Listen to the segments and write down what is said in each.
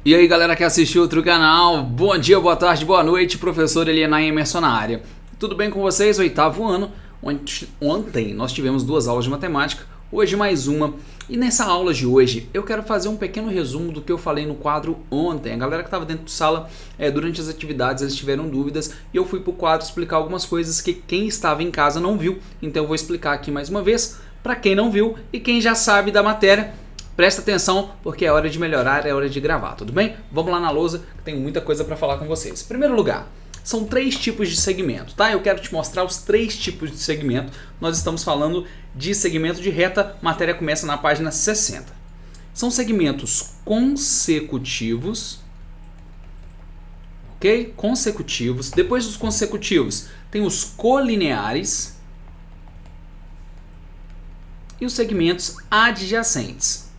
E aí galera que assistiu outro canal, bom dia, boa tarde, boa noite, professor Elianay Emerson na área. Tudo bem com vocês? Oitavo ano, ontem nós tivemos 2 aulas de matemática, hoje mais uma. E nessa aula de hoje eu quero fazer um pequeno resumo do que eu falei no quadro ontem. A galera que estava dentro de sala, durante as atividades eles tiveram dúvidas e eu fui para o quadro explicar algumas coisas que quem estava em casa não viu. Então eu vou explicar aqui mais uma vez, para quem não viu e quem já sabe da matéria. Presta atenção, porque é hora de melhorar, é hora de gravar, tudo bem? Vamos lá na lousa, que tem muita coisa para falar com vocês. Em primeiro lugar, são 3 tipos de segmento, tá? Eu quero te mostrar os 3 tipos de segmento. Nós estamos falando de segmento de reta, matéria começa na página 60. São segmentos consecutivos, ok? Consecutivos. Depois dos consecutivos, tem os colineares e os segmentos adjacentes.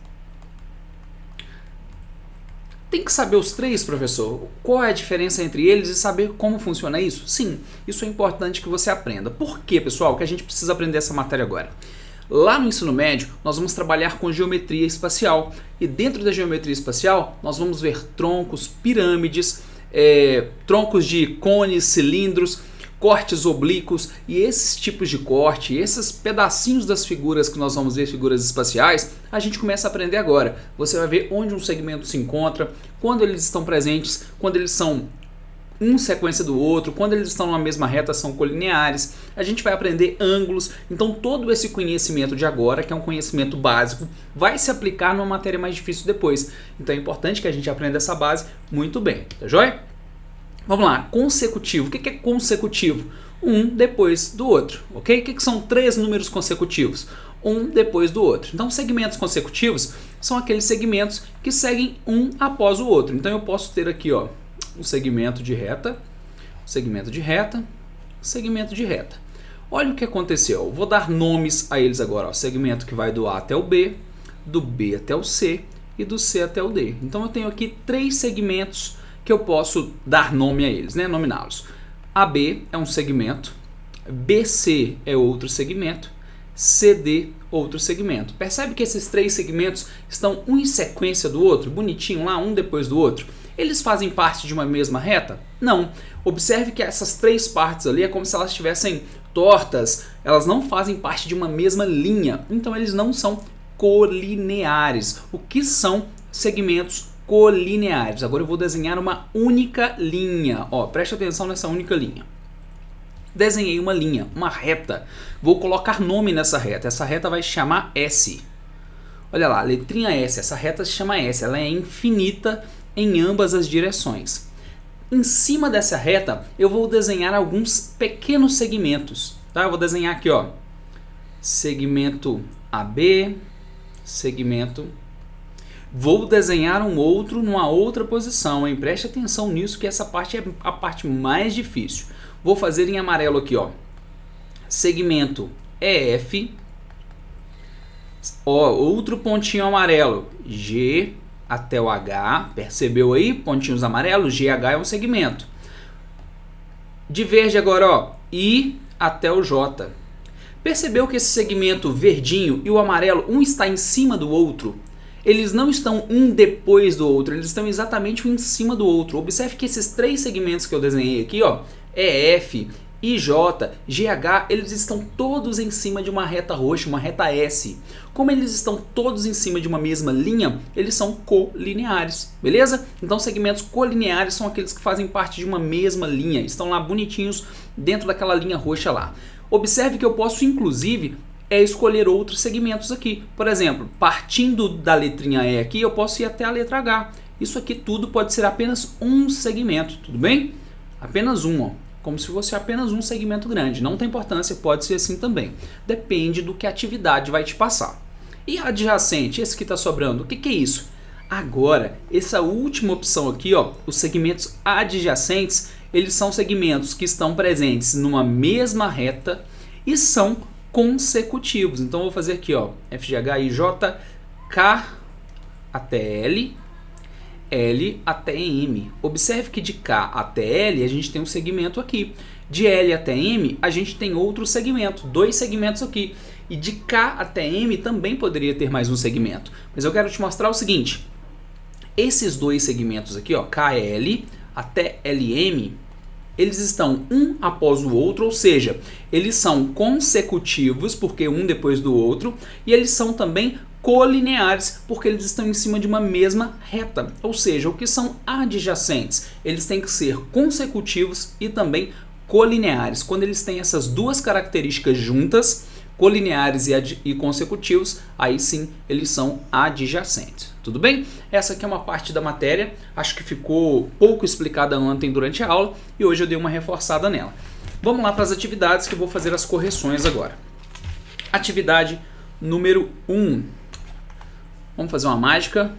Tem que saber os 3, professor? Qual é a diferença entre eles e saber como funciona isso? Sim, isso é importante que você aprenda. Por que, pessoal, que a gente precisa aprender essa matéria agora? Lá no ensino médio, nós vamos trabalhar com geometria espacial. E dentro da geometria espacial, nós vamos ver troncos, pirâmides, troncos de cones, cilindros, cortes oblíquos, e esses tipos de corte, esses pedacinhos das figuras que nós vamos ver, figuras espaciais, a gente começa a aprender agora. Você vai ver onde um segmento se encontra, quando eles estão presentes, quando eles são em sequência do outro, quando eles estão na mesma reta são colineares. A gente vai aprender ângulos. Então todo esse conhecimento de agora, que é um conhecimento básico, vai se aplicar numa matéria mais difícil depois. Então é importante que a gente aprenda essa base muito bem, tá joia? Vamos lá, consecutivo. O que é consecutivo? Um depois do outro, ok? O que são 3 números consecutivos? Um depois do outro. Então, segmentos consecutivos são aqueles segmentos que seguem um após o outro. Então, eu posso ter aqui, ó, um segmento de reta, segmento de reta, segmento de reta. Olha o que aconteceu. Eu vou dar nomes a eles agora. Ó, segmento que vai do A até o B, do B até o C e do C até o D. Então, eu tenho aqui 3 segmentos que eu posso dar nome a eles, né? Nominá-los. AB é um segmento, BC é outro segmento, CD outro segmento. Percebe que esses 3 segmentos estão um em sequência do outro, bonitinho lá, um depois do outro? Eles fazem parte de uma mesma reta? Não. Observe que essas 3 partes ali é como se elas estivessem tortas, elas não fazem parte de uma mesma linha, então eles não são colineares. O que são segmentos colineares? Agora eu vou desenhar uma única linha. Ó, preste atenção nessa única linha. Desenhei uma linha, uma reta. Vou colocar nome nessa reta. Essa reta vai se chamar S. Olha lá, letrinha S. Essa reta se chama S. Ela é infinita em ambas as direções. Em cima dessa reta, eu vou desenhar alguns pequenos segmentos. Tá? Eu vou desenhar aqui, ó, segmento AB, segmento. Vou desenhar um outro numa outra posição, hein? Preste atenção nisso, que essa parte é a parte mais difícil. Vou fazer em amarelo aqui, ó. Segmento EF. Ó, outro pontinho amarelo. G até o H. Percebeu aí? Pontinhos amarelos. GH é um segmento. De verde agora, ó. I até o J. Percebeu que esse segmento verdinho e o amarelo, um está em cima do outro? Eles não estão um depois do outro, eles estão exatamente um em cima do outro. Observe que esses 3 segmentos que eu desenhei aqui, ó, EF, IJ, GH, eles estão todos em cima de uma reta roxa, uma reta S. Como eles estão todos em cima de uma mesma linha, eles são colineares, beleza? Então segmentos colineares são aqueles que fazem parte de uma mesma linha, estão lá bonitinhos dentro daquela linha roxa lá. Observe que eu posso inclusive escolher outros segmentos aqui. Por exemplo, partindo da letrinha E aqui, eu posso ir até a letra H. Isso aqui tudo pode ser apenas um segmento, tudo bem? Apenas um, ó. Como se fosse apenas um segmento grande. Não tem importância, pode ser assim também. Depende do que a atividade vai te passar. E adjacente, esse que está sobrando, o que é isso? Agora, essa última opção aqui, ó, os segmentos adjacentes, eles são segmentos que estão presentes numa mesma reta e são consecutivos. Então eu vou fazer aqui, ó, FGH, J, K até L, L até M. Observe que de K até L a gente tem um segmento aqui. De L até M a gente tem outro segmento, 2 segmentos aqui. E de K até M também poderia ter mais um segmento. Mas eu quero te mostrar o seguinte. Esses dois segmentos aqui, ó, KL até LM, eles estão um após o outro, ou seja, eles são consecutivos, porque um depois do outro, e eles são também colineares, porque eles estão em cima de uma mesma reta, ou seja, o que são adjacentes? Eles têm que ser consecutivos e também colineares. Quando eles têm essas duas características juntas, colineares e consecutivos, aí sim eles são adjacentes. Tudo bem? Essa aqui é uma parte da matéria, acho que ficou pouco explicada ontem durante a aula e hoje eu dei uma reforçada nela. Vamos lá para as atividades que eu vou fazer as correções agora. Atividade número 1. Vamos fazer uma mágica.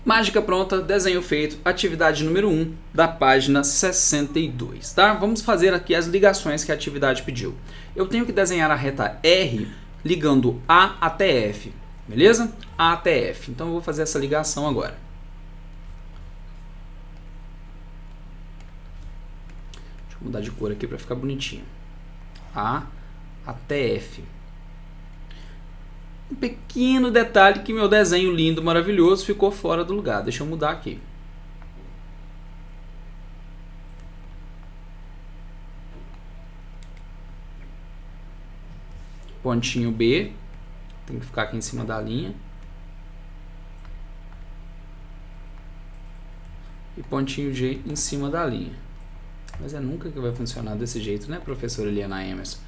Mágica pronta, desenho feito, atividade número 1 da página 62, tá? Vamos fazer aqui as ligações que a atividade pediu. Eu tenho que desenhar a reta R ligando A até F, beleza? A até F. Então eu vou fazer essa ligação agora. Deixa eu mudar de cor aqui para ficar bonitinho. A até F. Um pequeno detalhe que meu desenho lindo, maravilhoso, ficou fora do lugar. Deixa eu mudar aqui. Pontinho B. Tem que ficar aqui em cima da linha. E pontinho G em cima da linha. Mas é nunca que vai funcionar desse jeito, né, professora Eliana Emerson?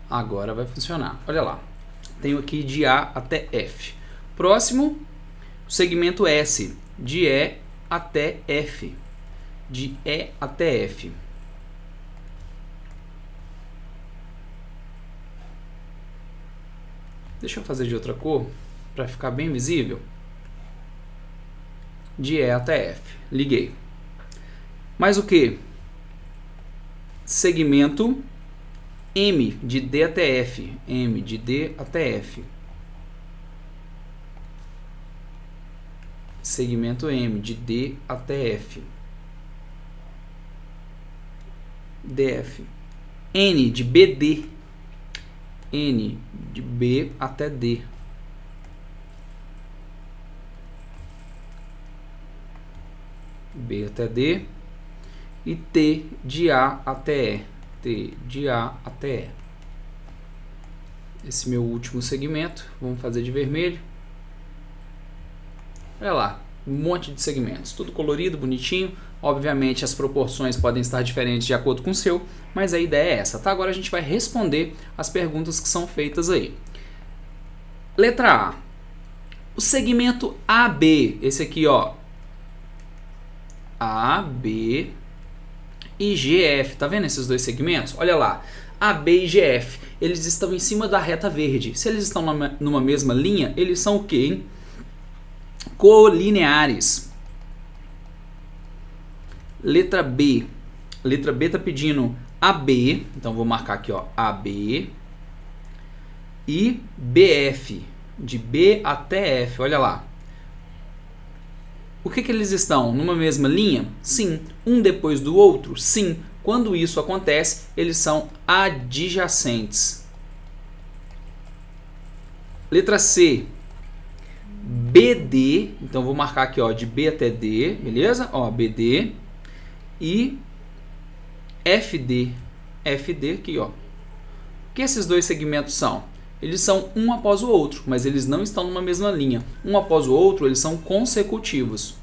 Agora vai funcionar. Olha lá. Tenho aqui de A até F. Próximo, o segmento S, de E até F. De E até F. Deixa eu fazer de outra cor, para ficar bem visível. De E até F. Liguei. Mais o que? Segmento M, de D até F. M, de D até F. Segmento M, de D até F. DF. N, de BD. N, de B até D. B até D. E T, de A até E. T, de A até E. Esse meu último segmento, vamos fazer de vermelho. Olha lá, um monte de segmentos, tudo colorido, bonitinho. Obviamente as proporções podem estar diferentes de acordo com o seu, mas a ideia é essa, tá? Agora a gente vai responder as perguntas que são feitas aí. Letra A. O segmento AB, esse aqui, ó. AB e GF, tá vendo esses dois segmentos? Olha lá, AB e GF, eles estão em cima da reta verde. Se eles estão numa mesma linha, eles são o quê, hein? Colineares. Letra B. Letra B está pedindo AB, então vou marcar aqui, ó, AB e BF, de B até F, olha lá. O que eles estão? Numa mesma linha? Sim. Um depois do outro? Sim. Quando isso acontece, eles são adjacentes. Letra C. BD, então vou marcar aqui, ó, de B até D, beleza? Ó, BD e FD. FD aqui, ó. O que esses dois segmentos são? Eles são um após o outro, mas eles não estão numa mesma linha. Um após o outro, eles são consecutivos.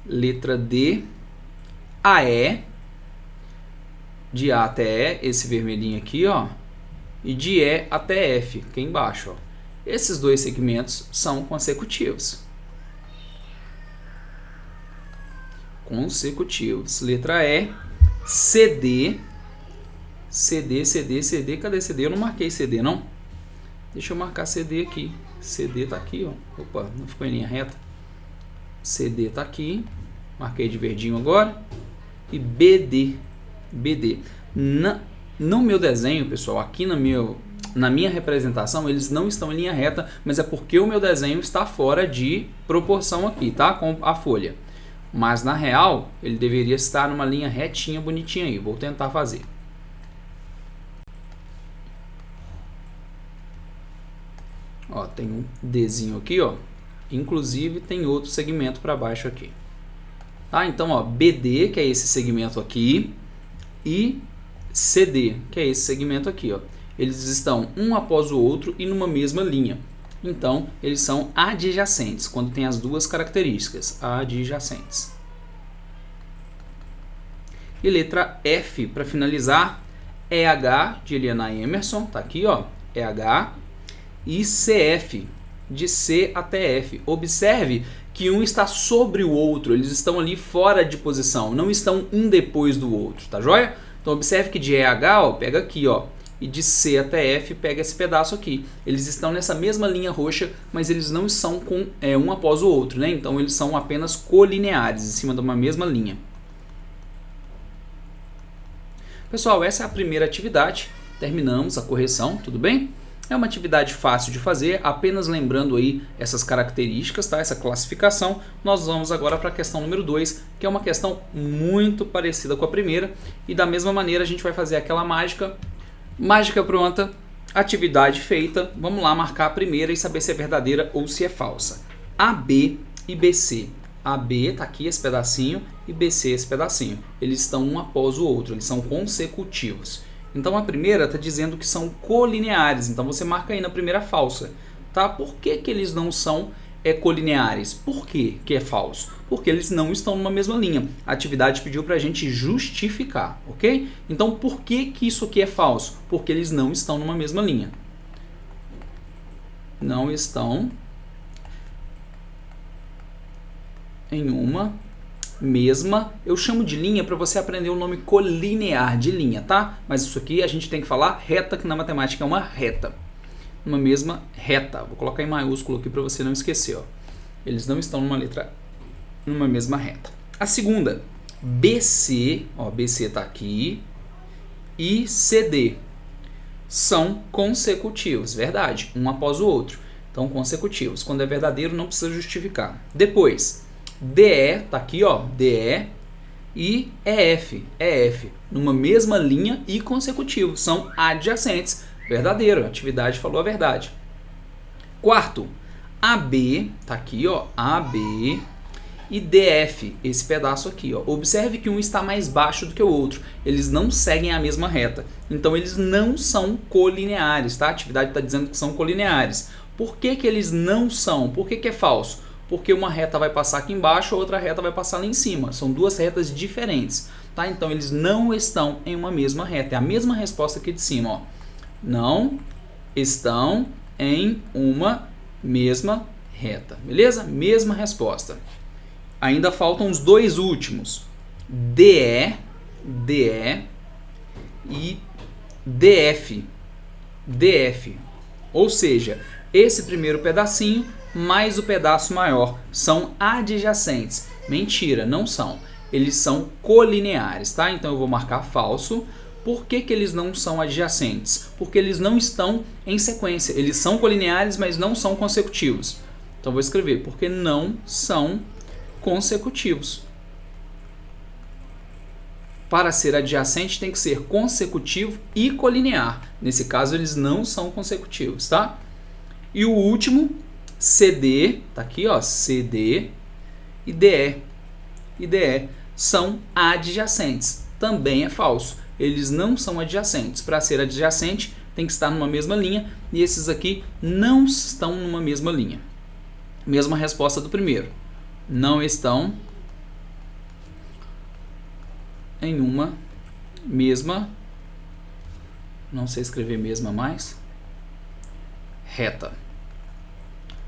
Letra D, AE, de A até E, esse vermelhinho aqui, ó, e de E até F, aqui embaixo, ó. Esses dois segmentos são consecutivos. Consecutivos. Letra E, CD, CD, CD, CD, cadê CD? Eu não marquei CD, não? Deixa eu marcar CD aqui. CD tá aqui, ó. Opa, não ficou em linha reta. CD tá aqui. Marquei de verdinho agora. E BD. BD. No meu desenho, pessoal, aqui na minha representação, eles não estão em linha reta, mas é porque o meu desenho está fora de proporção aqui, tá? Com a folha. Mas na real, ele deveria estar numa linha retinha, bonitinha aí. Vou tentar fazer. Ó, tem um Dzinho aqui, ó. Inclusive tem outro segmento para baixo aqui. Tá? Então, ó, BD, que é esse segmento aqui, e CD, que é esse segmento aqui, ó. Eles estão um após o outro e numa mesma linha. Então, eles são adjacentes, quando tem as duas características, adjacentes. E letra F, para finalizar, EH, de Eliana Emerson, tá aqui, ó, EH, e CF, de C até F. Observe que um está sobre o outro, eles estão ali fora de posição, não estão um depois do outro, tá joia? Então, observe que de EH, ó, pega aqui, ó, e de C até F pega esse pedaço aqui. Eles estão nessa mesma linha roxa, mas eles não são com um após o outro, né? Então eles são apenas colineares, em cima de uma mesma linha. Pessoal, essa é a primeira atividade. Terminamos a correção, tudo bem? É uma atividade fácil de fazer, apenas lembrando aí essas características, tá? Essa classificação. Nós vamos agora para a questão número 2, que é uma questão muito parecida com a primeira. E da mesma maneira a gente vai fazer aquela mágica. Mágica pronta, atividade feita. Vamos lá marcar a primeira e saber se é verdadeira ou se é falsa. AB e BC. AB está aqui esse pedacinho e BC esse pedacinho. Eles estão um após o outro, eles são consecutivos. Então a primeira está dizendo que são colineares, então você marca aí na primeira falsa. Tá? Por que eles não são colineares? Por que é falso? Porque eles não estão numa mesma linha. A atividade pediu para a gente justificar, ok? Então por que isso aqui é falso? Porque eles não estão numa mesma linha. Não estão em uma mesma, eu chamo de linha para você aprender o nome colinear de linha, tá? Mas isso aqui a gente tem que falar reta, que na matemática é uma reta. Uma mesma reta. Vou colocar em maiúsculo aqui para você não esquecer, ó. Eles não estão numa mesma reta. A segunda, BC, ó, BC está aqui, e CD são consecutivos, verdade, um após o outro. Então, consecutivos. Quando é verdadeiro, não precisa justificar. Depois, DE, tá aqui, ó, DE e EF, numa mesma linha e consecutivo, são adjacentes, verdadeiro, a atividade falou a verdade. Quarto, AB, tá aqui, ó, AB e DF, esse pedaço aqui, ó. Observe que um está mais baixo do que o outro, eles não seguem a mesma reta, então eles não são colineares, tá? A atividade está dizendo que são colineares. Por que eles não são? Por que é falso? Porque uma reta vai passar aqui embaixo, a outra reta vai passar lá em cima. São duas retas diferentes, tá? Então eles não estão em uma mesma reta. É a mesma resposta aqui de cima, ó. Não estão em uma mesma reta, beleza? Mesma resposta. Ainda faltam os dois últimos. DE e DF. Ou seja, esse primeiro pedacinho mais o pedaço maior são adjacentes. Mentira, não são. Eles são colineares, tá? Então eu vou marcar falso. Por que eles não são adjacentes? Porque eles não estão em sequência. Eles são colineares, mas não são consecutivos. Então vou escrever, porque não são consecutivos. Para ser adjacente tem que ser consecutivo e colinear. Nesse caso eles não são consecutivos, tá? E o último, CD, tá aqui, ó, CD e DE. São adjacentes. Também é falso. Eles não são adjacentes. Para ser adjacente tem que estar numa mesma linha e esses aqui não estão numa mesma linha. Mesma resposta do primeiro. Não estão em uma mesma, não sei escrever mesma mais, reta.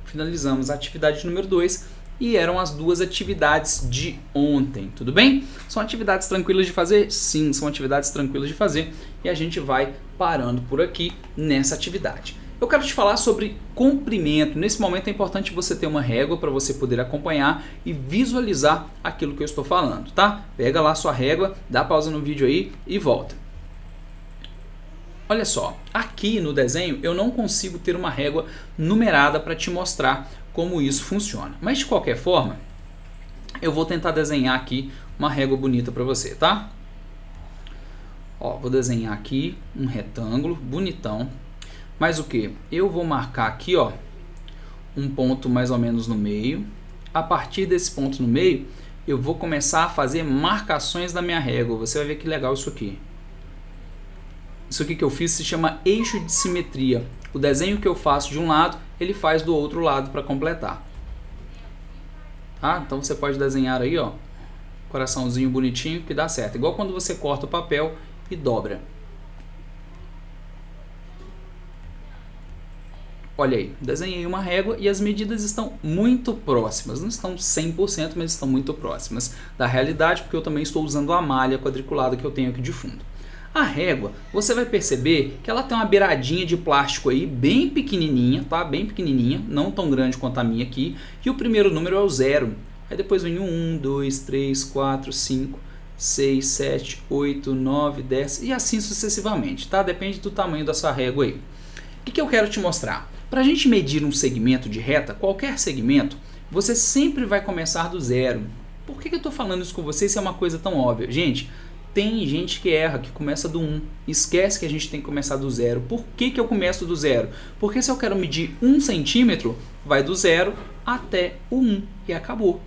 Finalizamos a atividade número 2 e eram as duas atividades de ontem, tudo bem? São atividades tranquilas de fazer? Sim, são atividades tranquilas de fazer e a gente vai parando por aqui nessa atividade. Eu quero te falar sobre comprimento. Nesse momento é importante você ter uma régua para você poder acompanhar e visualizar aquilo que eu estou falando, tá? Pega lá sua régua, dá pausa no vídeo aí e volta. Olha só, aqui no desenho eu não consigo ter uma régua numerada para te mostrar como isso funciona. Mas de qualquer forma, eu vou tentar desenhar aqui uma régua bonita para você, tá? Ó, vou desenhar aqui um retângulo bonitão. Mas o que? Eu vou marcar aqui, ó, um ponto mais ou menos no meio. A partir desse ponto no meio, eu vou começar a fazer marcações da minha régua. Você vai ver que legal isso aqui. Isso aqui que eu fiz se chama eixo de simetria. O desenho que eu faço de um lado, ele faz do outro lado para completar. Tá? Então você pode desenhar aí, ó, coraçãozinho bonitinho que dá certo. Igual quando você corta o papel e dobra. Olha aí, desenhei uma régua e as medidas estão muito próximas. Não estão 100%, mas estão muito próximas da realidade, porque eu também estou usando a malha quadriculada que eu tenho aqui de fundo. A régua, você vai perceber que ela tem uma beiradinha de plástico aí, bem pequenininha, tá? Bem pequenininha, não tão grande quanto a minha aqui. E o primeiro número é o 0. Aí depois vem o 1, 2, 3, 4, 5, 6, 7, 8, 9, 10 e assim sucessivamente, tá? Depende do tamanho da sua régua aí. O que eu quero te mostrar? Para a gente medir um segmento de reta, qualquer segmento, você sempre vai começar do 0. Por que eu estou falando isso com vocês se é uma coisa tão óbvia? Gente, tem gente que erra, que começa do 1. Esquece que a gente tem que começar do 0. Por que eu começo do 0? Porque se eu quero medir 1 centímetro, vai do 0 até o 1 e acabou.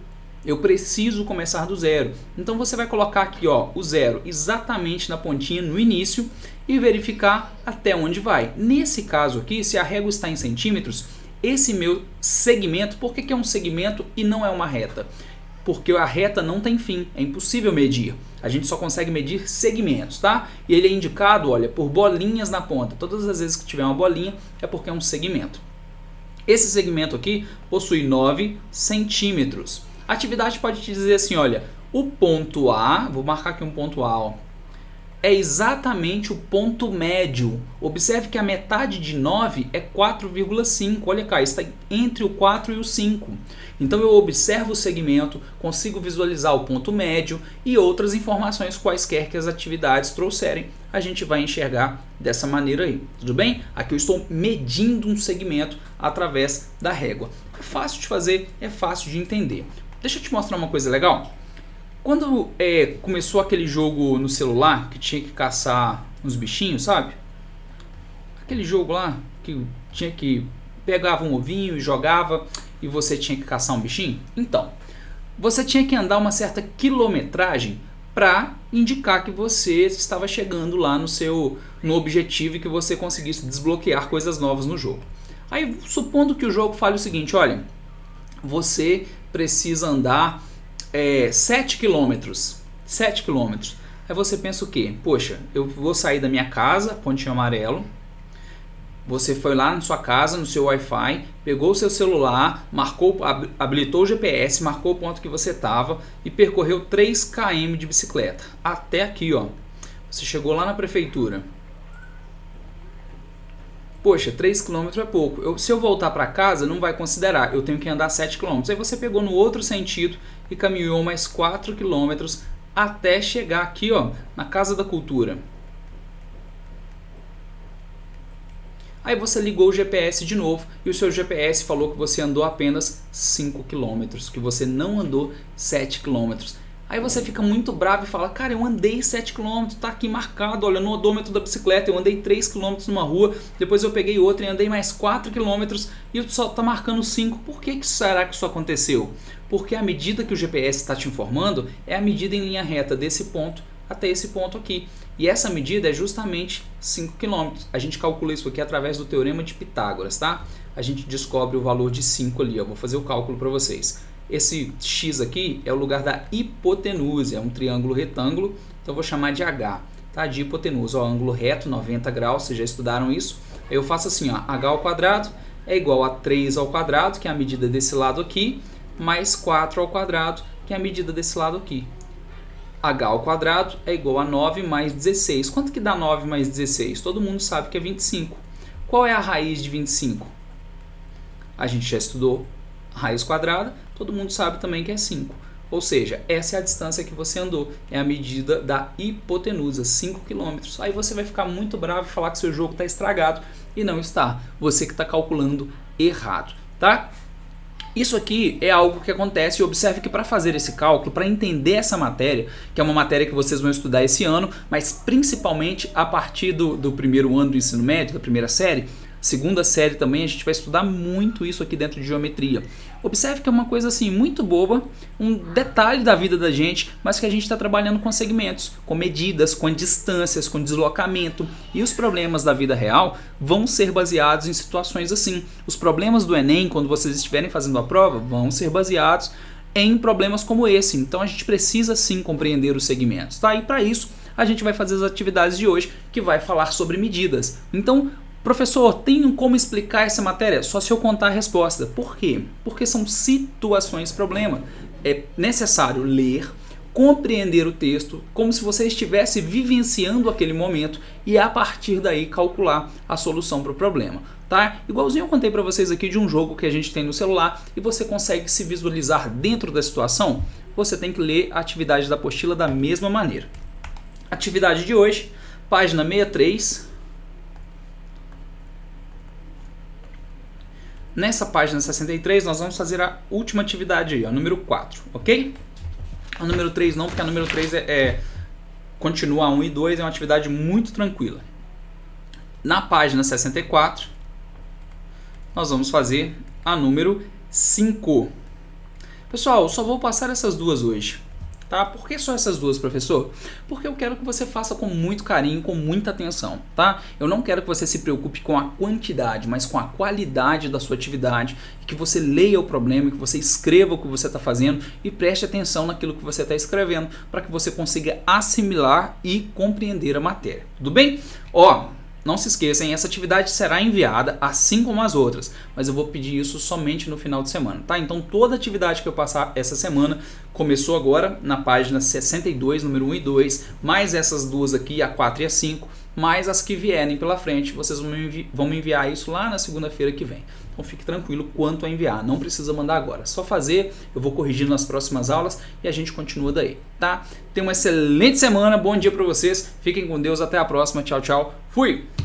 Eu preciso começar do 0. Então você vai colocar aqui, ó, o 0 exatamente na pontinha no início e verificar até onde vai. Nesse caso aqui, se a régua está em centímetros, esse meu segmento, por que é um segmento e não é uma reta? Porque a reta não tem fim, é impossível medir. A gente só consegue medir segmentos, tá? E ele é indicado, olha, por bolinhas na ponta. Todas as vezes que tiver uma bolinha é porque é um segmento. Esse segmento aqui possui 9 centímetros. A atividade pode te dizer assim, olha, o ponto A, vou marcar aqui um ponto A, ó, é exatamente o ponto médio. Observe que a metade de 9 é 4,5. Olha cá, está entre o 4 e o 5. Então eu observo o segmento, consigo visualizar o ponto médio e outras informações quaisquer que as atividades trouxerem. A gente vai enxergar dessa maneira aí, tudo bem? Aqui eu estou medindo um segmento através da régua. É fácil de fazer, é fácil de entender. Deixa eu te mostrar uma coisa legal. Quando começou aquele jogo no celular, que tinha que caçar uns bichinhos, sabe? Aquele jogo lá, que tinha que pegava um ovinho e jogava, e você tinha que caçar um bichinho. Então, você tinha que andar uma certa quilometragem para indicar que você estava chegando lá no objetivo e que você conseguisse desbloquear coisas novas no jogo. Aí, supondo que o jogo fale o seguinte, olha, você precisa andar 7 quilômetros. 7 quilômetros. Aí você pensa o quê? Poxa, eu vou sair da minha casa, pontinho amarelo. Você foi lá na sua casa, no seu Wi-Fi, pegou o seu celular, habilitou o GPS, marcou o ponto que você estava e percorreu 3 km de bicicleta. Até aqui, ó. Você chegou lá na prefeitura. Poxa, 3 km é pouco. Se eu voltar para casa, não vai considerar. Eu tenho que andar 7 km. Aí você pegou no outro sentido e caminhou mais 4 km até chegar aqui, ó, na Casa da Cultura. Aí você ligou o GPS de novo e o seu GPS falou que você andou apenas 5 km, que você não andou 7 km. Aí você fica muito bravo e fala, cara, eu andei 7 km, tá aqui marcado, olha, no odômetro da bicicleta, eu andei 3 km numa rua, depois eu peguei outra e andei mais 4 km e só tá marcando 5. Por que será que isso aconteceu? Porque a medida que o GPS está te informando é a medida em linha reta desse ponto até esse ponto aqui. E essa medida é justamente 5 km. A gente calcula isso aqui através do Teorema de Pitágoras, tá? A gente descobre o valor de 5 ali, ó. Vou fazer o cálculo para vocês. Esse X aqui é o lugar da hipotenusa, é um triângulo retângulo, então eu vou chamar de H, tá? De hipotenusa, ó, ângulo reto, 90 graus, vocês já estudaram isso. Aí eu faço assim, ó, H ao quadrado é igual a 3 ao quadrado, que é a medida desse lado aqui, mais 4 ao quadrado, que é a medida desse lado aqui. H ao quadrado é igual a 9 mais 16. Quanto que dá 9 mais 16? Todo mundo sabe que é 25. Qual é a raiz de 25? A gente já estudou raiz quadrada, todo mundo sabe também que é 5. Ou seja, essa é a distância que você andou, é a medida da hipotenusa, 5 km. Aí você vai ficar muito bravo e falar que seu jogo está estragado, e não está. Você que está calculando errado, tá? Isso aqui é algo que acontece, e observe que para fazer esse cálculo, para entender essa matéria, que é uma matéria que vocês vão estudar esse ano, mas principalmente a partir do primeiro ano do ensino médio, da primeira série, segunda série também, a gente vai estudar muito isso aqui dentro de geometria. Observe que é uma coisa assim muito boba, um detalhe da vida da gente, mas que a gente está trabalhando com segmentos, com medidas, com distâncias, com deslocamento, e os problemas da vida real vão ser baseados em situações assim. Os problemas do Enem, quando vocês estiverem fazendo a prova, vão ser baseados em problemas como esse. Então a gente precisa sim compreender os segmentos, tá? E para isso a gente vai fazer as atividades de hoje, que vai falar sobre medidas. Então, professor, tem como explicar essa matéria? Só se eu contar a resposta. Por quê? Porque são situações problema. É necessário ler, compreender o texto como se você estivesse vivenciando aquele momento e a partir daí calcular a solução para o problema. Tá? Igualzinho eu contei para vocês aqui de um jogo que a gente tem no celular e você consegue se visualizar dentro da situação, você tem que ler a atividade da apostila da mesma maneira. Atividade de hoje, página 63. Nessa página 63 nós vamos fazer a última atividade aí, ó, número 4, ok? A número 3 não, porque a número 3 continua a 1 e 2, é uma atividade muito tranquila. Na página 64 nós vamos fazer a número 5. Pessoal, eu só vou passar essas duas hoje, tá? Por que só essas duas, professor? Porque eu quero que você faça com muito carinho, com muita atenção, tá? Eu não quero que você se preocupe com a quantidade, mas com a qualidade da sua atividade, e que você leia o problema, que você escreva o que você está fazendo e preste atenção naquilo que você está escrevendo, para que você consiga assimilar e compreender a matéria. Tudo bem? Ó, não se esqueçam, essa atividade será enviada assim como as outras, mas eu vou pedir isso somente no final de semana, tá? Então toda atividade que eu passar essa semana começou agora na página 62, número 1 e 2, mais essas duas aqui, a 4 e a 5, mais as que vierem pela frente, vocês vão me enviar isso lá na segunda-feira que vem. Então fique tranquilo quanto a enviar, não precisa mandar agora, só fazer, eu vou corrigindo nas próximas aulas e a gente continua daí, tá? Tenha uma excelente semana, bom dia para vocês, fiquem com Deus, até a próxima, tchau, tchau, fui!